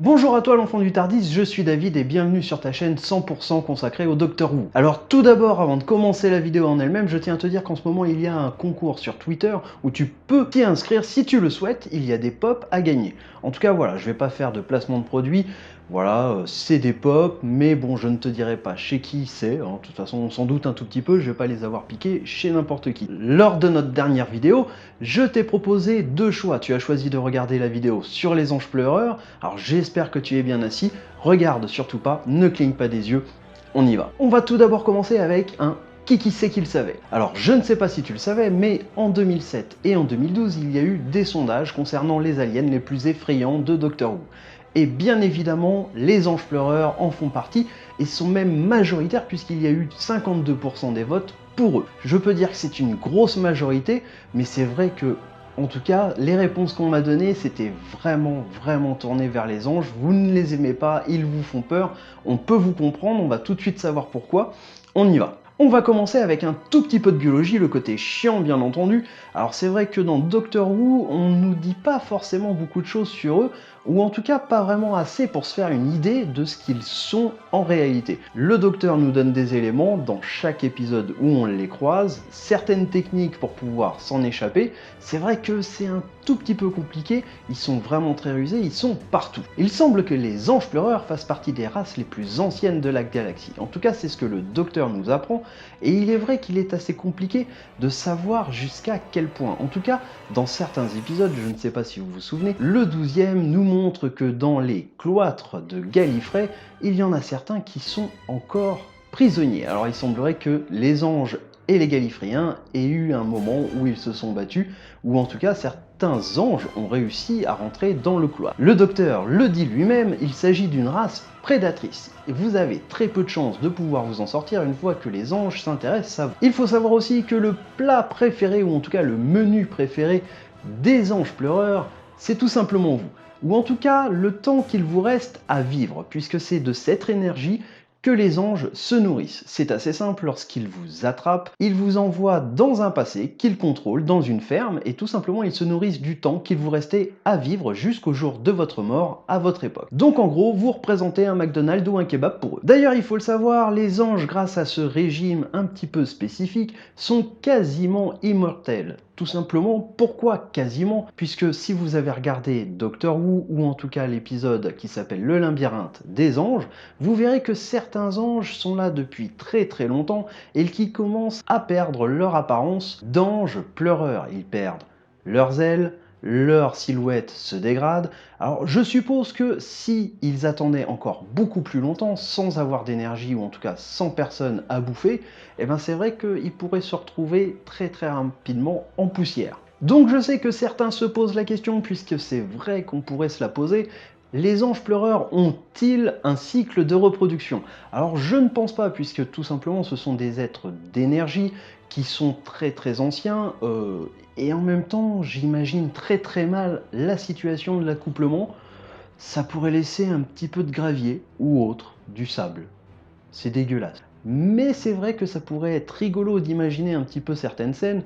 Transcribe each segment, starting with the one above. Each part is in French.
Bonjour à toi l'enfant du Tardis, je suis David et bienvenue sur ta chaîne 100% consacrée au Docteur Who. Alors tout d'abord, avant de commencer la vidéo en elle-même, je tiens à te dire qu'en ce moment il y a un concours sur Twitter où tu peux t'y inscrire si tu le souhaites, il y a des pops à gagner. En tout cas voilà, je vais pas faire de placement de produit, voilà, c'est des pops, mais bon je ne te dirai pas chez qui c'est, de toute façon on s'en doute un tout petit peu, je vais pas les avoir piqués chez n'importe qui. Lors de notre dernière vidéo, je t'ai proposé deux choix, tu as choisi de regarder la vidéo sur les anges pleureurs, alors j'espère que tu es bien assis, regarde surtout pas, ne cligne pas des yeux, on y va. On va tout d'abord commencer avec un qui sait qui le savait. Alors je ne sais pas si tu le savais, mais en 2007 et en 2012, il y a eu des sondages concernant les aliens les plus effrayants de Doctor Who. Et bien évidemment, les anges pleureurs en font partie et sont même majoritaires puisqu'il y a eu 52% des votes pour eux. Je peux dire que c'est une grosse majorité, mais c'est vrai que en tout cas, les réponses qu'on m'a données, c'était vraiment tourné vers les anges. Vous ne les aimez pas, ils vous font peur. On peut vous comprendre, on va tout de suite savoir pourquoi. On y va. On va commencer avec un tout petit peu de biologie, le côté chiant bien entendu. Alors c'est vrai que dans Doctor Who, on nous dit pas forcément beaucoup de choses sur eux, ou en tout cas pas vraiment assez pour se faire une idée de ce qu'ils sont en réalité. Le docteur nous donne des éléments dans chaque épisode où on les croise, certaines techniques pour pouvoir s'en échapper. C'est vrai que c'est un tout petit peu compliqué, ils sont vraiment très rusés, ils sont partout. Il semble que les anges pleureurs fassent partie des races les plus anciennes de la galaxie. En tout cas, c'est ce que le docteur nous apprend, et il est vrai qu'il est assez compliqué de savoir jusqu'à quel point. En tout cas, dans certains épisodes, je ne sais pas si vous vous souvenez, le 12e nous montre que dans les cloîtres de Gallifrey, il y en a certains qui sont encore prisonniers. Alors il semblerait que les anges et les Gallifréens aient eu un moment où ils se sont battus, ou en tout cas certains anges ont réussi à rentrer dans le cloître. Le docteur le dit lui-même, il s'agit d'une race prédatrice. Et vous avez très peu de chances de pouvoir vous en sortir une fois que les anges s'intéressent à vous. Il faut savoir aussi que le plat préféré, ou en tout cas le menu préféré des anges pleureurs, c'est tout simplement vous. Ou en tout cas le temps qu'il vous reste à vivre, puisque c'est de cette énergie que les anges se nourrissent. C'est assez simple, lorsqu'ils vous attrapent, ils vous envoient dans un passé qu'ils contrôlent, dans une ferme, et tout simplement ils se nourrissent du temps qu'il vous restait à vivre jusqu'au jour de votre mort à votre époque. Donc en gros, vous représentez un McDonald's ou un kebab pour eux. D'ailleurs, il faut le savoir, les anges, grâce à ce régime un petit peu spécifique, sont quasiment immortels. Tout simplement, pourquoi quasiment? Puisque si vous avez regardé Doctor Who, ou en tout cas l'épisode qui s'appelle Le Labyrinthe des anges, vous verrez que certains anges sont là depuis très longtemps et qui commencent à perdre leur apparence d'anges pleureurs. Ils perdent leurs ailes, leur silhouette se dégrade. Alors je suppose que si ils attendaient encore beaucoup plus longtemps sans avoir d'énergie, ou en tout cas sans personne à bouffer, eh ben c'est vrai qu'ils pourraient se retrouver très rapidement en poussière. Donc je sais que certains se posent la question, puisque c'est vrai qu'on pourrait se la poser, les anges pleureurs ont-ils un cycle de reproduction? Alors je ne pense pas, puisque tout simplement ce sont des êtres d'énergie qui sont très anciens, et en même temps j'imagine très mal la situation de l'accouplement. Ça pourrait laisser un petit peu de gravier ou autre, du sable. C'est dégueulasse. Mais c'est vrai que ça pourrait être rigolo d'imaginer un petit peu certaines scènes,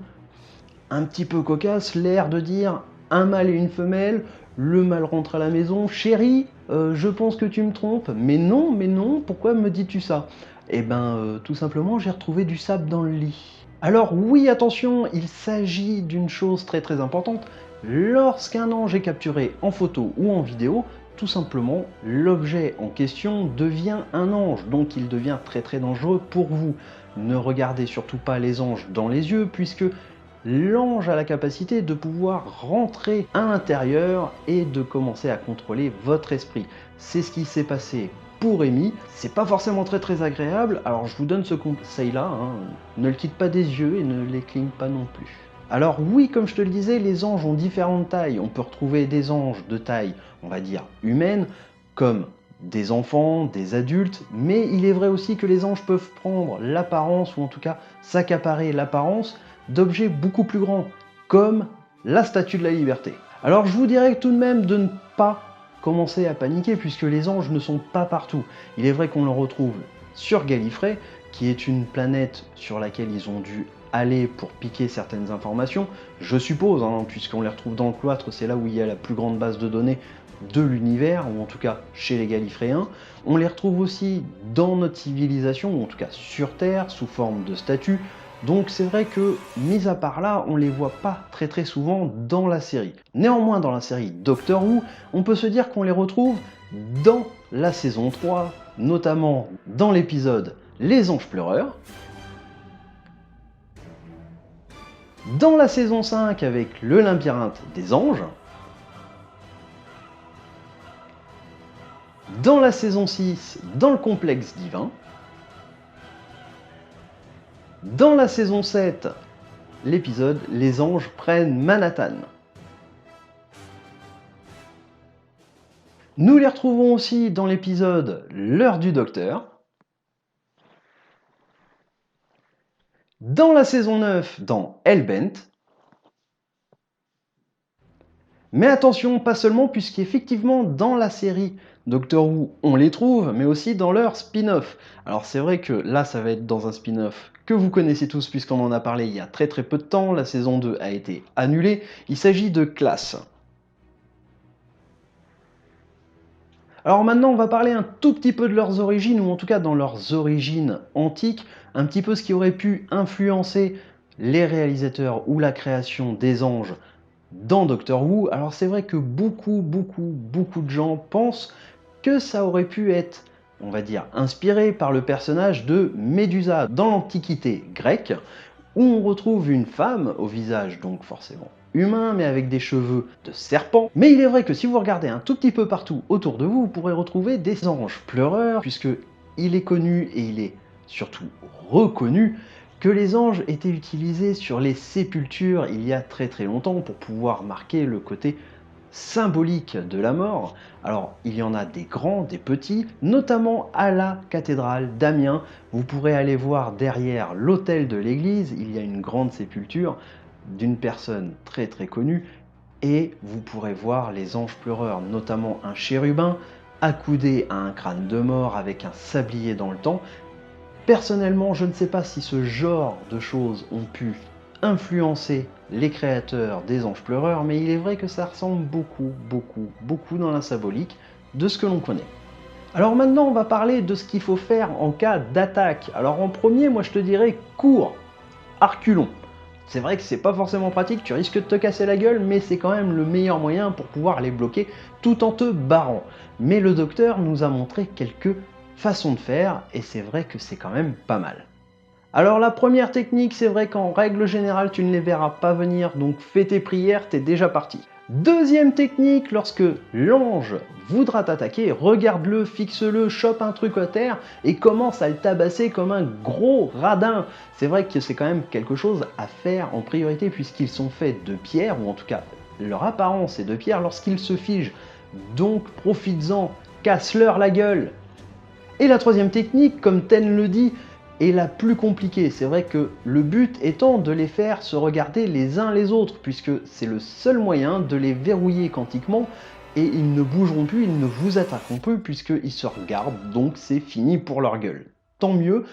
un petit peu cocasse, l'air de dire un mâle et une femelle, le mâle rentre à la maison, chérie, je pense que tu me trompes, mais non, pourquoi me dis-tu ça? Eh ben, tout simplement, j'ai retrouvé du sable dans le lit. Alors oui, attention, il s'agit d'une chose très importante. Lorsqu'un ange est capturé en photo ou en vidéo, tout simplement, l'objet en question devient un ange, donc il devient très dangereux pour vous. Ne regardez surtout pas les anges dans les yeux, puisque l'ange a la capacité de pouvoir rentrer à l'intérieur et de commencer à contrôler votre esprit. C'est ce qui s'est passé pour Amy. C'est pas forcément très agréable, alors je vous donne ce conseil-là, ne le quitte pas des yeux et ne les cligne pas non plus. Alors oui, comme je te le disais, les anges ont différentes tailles. On peut retrouver des anges de taille, on va dire, humaine, comme des enfants, des adultes, mais il est vrai aussi que les anges peuvent prendre l'apparence, ou en tout cas s'accaparer l'apparence, d'objets beaucoup plus grands, comme la Statue de la Liberté. Alors je vous dirais tout de même de ne pas commencer à paniquer, puisque les anges ne sont pas partout. Il est vrai qu'on le retrouve sur Gallifrey, qui est une planète sur laquelle ils ont dû aller pour piquer certaines informations, je suppose, puisqu'on les retrouve dans le cloître, c'est là où il y a la plus grande base de données de l'univers, ou en tout cas chez les Gallifréens. On les retrouve aussi dans notre civilisation, ou en tout cas sur Terre, sous forme de statues. Donc c'est vrai que, mis à part là, on les voit pas très souvent dans la série. Néanmoins, dans la série Doctor Who, on peut se dire qu'on les retrouve dans la saison 3, notamment dans l'épisode Les Anges Pleureurs, dans la saison 5 avec le labyrinthe des anges, dans la saison 6 dans le complexe divin, dans la saison 7 l'épisode Les anges prennent Manhattan. Nous les retrouvons aussi dans l'épisode L'heure du docteur, dans la saison 9 dans Hellbent. Mais attention, pas seulement, puisqu'effectivement dans la série Doctor Who on les trouve, mais aussi dans leur spin-off. Alors c'est vrai que là ça va être dans un spin-off que vous connaissez tous puisqu'on en a parlé il y a très peu de temps, la saison 2 a été annulée, il s'agit de Class. Alors maintenant on va parler un tout petit peu de leurs origines, ou en tout cas dans leurs origines antiques, un petit peu ce qui aurait pu influencer les réalisateurs ou la création des anges dans Doctor Who. Alors c'est vrai que beaucoup de gens pensent que ça aurait pu être, on va dire, inspiré par le personnage de Médusa dans l'Antiquité grecque, où on retrouve une femme au visage donc forcément humain, mais avec des cheveux de serpent. Mais il est vrai que si vous regardez un tout petit peu partout autour de vous, vous pourrez retrouver des anges pleureurs, puisque il est connu et il est surtout reconnu que les anges étaient utilisés sur les sépultures il y a très longtemps pour pouvoir marquer le côté symbolique de la mort. Alors il y en a des grands, des petits, notamment à la cathédrale d'Amiens. Vous pourrez aller voir derrière l'autel de l'église, il y a une grande sépulture d'une personne très connue, et vous pourrez voir les anges pleureurs, notamment un chérubin accoudé à un crâne de mort avec un sablier dans le temps. Personnellement, je ne sais pas si ce genre de choses ont pu influencer les créateurs des anges pleureurs, mais il est vrai que ça ressemble beaucoup dans la symbolique de ce que l'on connaît. Alors maintenant, on va parler de ce qu'il faut faire en cas d'attaque. Alors en premier, moi je te dirais cours, arculon. C'est vrai que c'est pas forcément pratique, tu risques de te casser la gueule, mais c'est quand même le meilleur moyen pour pouvoir les bloquer tout en te barrant. Mais le docteur nous a montré quelques façons de faire, et c'est vrai que c'est quand même pas mal. Alors la première technique, c'est vrai qu'en règle générale, tu ne les verras pas venir, donc fais tes prières, t'es déjà parti. Deuxième technique, lorsque l'ange voudra t'attaquer, regarde-le, fixe-le, chope un truc à terre et commence à le tabasser comme un gros radin. C'est vrai que c'est quand même quelque chose à faire en priorité puisqu'ils sont faits de pierre, ou en tout cas leur apparence est de pierre lorsqu'ils se figent. Donc profites-en, casse-leur la gueule. Et la troisième technique, comme Ten le dit, est la plus compliquée. C'est vrai que le but étant de les faire se regarder les uns les autres, puisque c'est le seul moyen de les verrouiller quantiquement, et ils ne bougeront plus, ils ne vous attaqueront plus, puisqu'ils se regardent, donc c'est fini pour leur gueule. Tant mieux,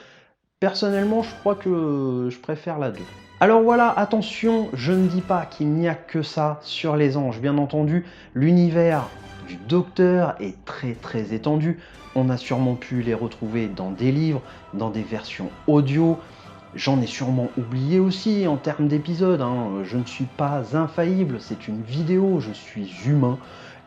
personnellement je crois que je préfère la 2. Alors voilà, attention, je ne dis pas qu'il n'y a que ça sur les anges, bien entendu, l'univers du docteur est très étendu. On a sûrement pu les retrouver dans des livres, dans des versions audio. J'en ai sûrement oublié aussi en termes d'épisodes, hein. Je ne suis pas infaillible, c'est une vidéo, je suis humain.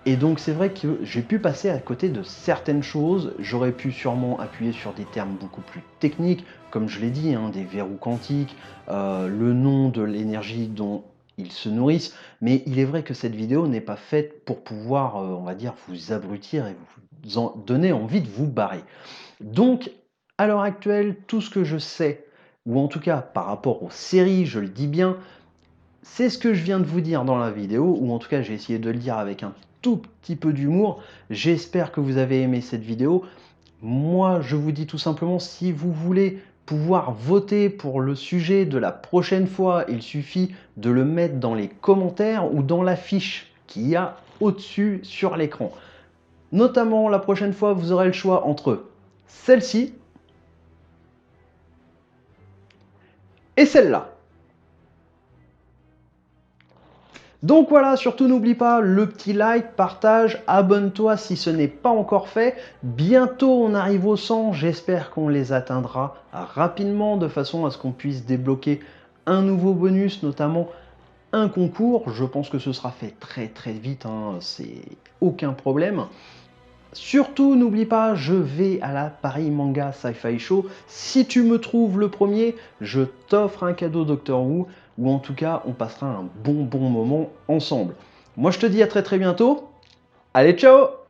Et donc c'est vrai que j'ai pu passer à côté de certaines choses, j'aurais pu sûrement appuyer sur des termes beaucoup plus techniques, comme je l'ai dit, hein, des verrous quantiques, le nom de l'énergie dont ils se nourrissent, mais il est vrai que cette vidéo n'est pas faite pour pouvoir, on va dire, vous abrutir et vous en donner envie de vous barrer. Donc, à l'heure actuelle, tout ce que je sais, ou en tout cas par rapport aux séries, je le dis bien, c'est ce que je viens de vous dire dans la vidéo, ou en tout cas j'ai essayé de le dire avec un tout petit peu d'humour. J'espère que vous avez aimé cette vidéo. Moi, je vous dis tout simplement, si vous voulez pouvoir voter pour le sujet de la prochaine fois, il suffit de le mettre dans les commentaires ou dans la fiche qu'il y a au-dessus sur l'écran. Notamment, la prochaine fois, vous aurez le choix entre celle-ci et celle-là. Donc voilà, surtout n'oublie pas le petit like, partage, abonne-toi si ce n'est pas encore fait. Bientôt on arrive au 100, j'espère qu'on les atteindra rapidement de façon à ce qu'on puisse débloquer un nouveau bonus, notamment un concours. Je pense que ce sera fait très vite, hein, c'est aucun problème. Surtout, n'oublie pas, je vais à la Paris Manga Sci-Fi Show. Si tu me trouves le premier, je t'offre un cadeau Doctor Who, ou en tout cas, on passera un bon moment ensemble. Moi, je te dis à très bientôt. Allez, ciao!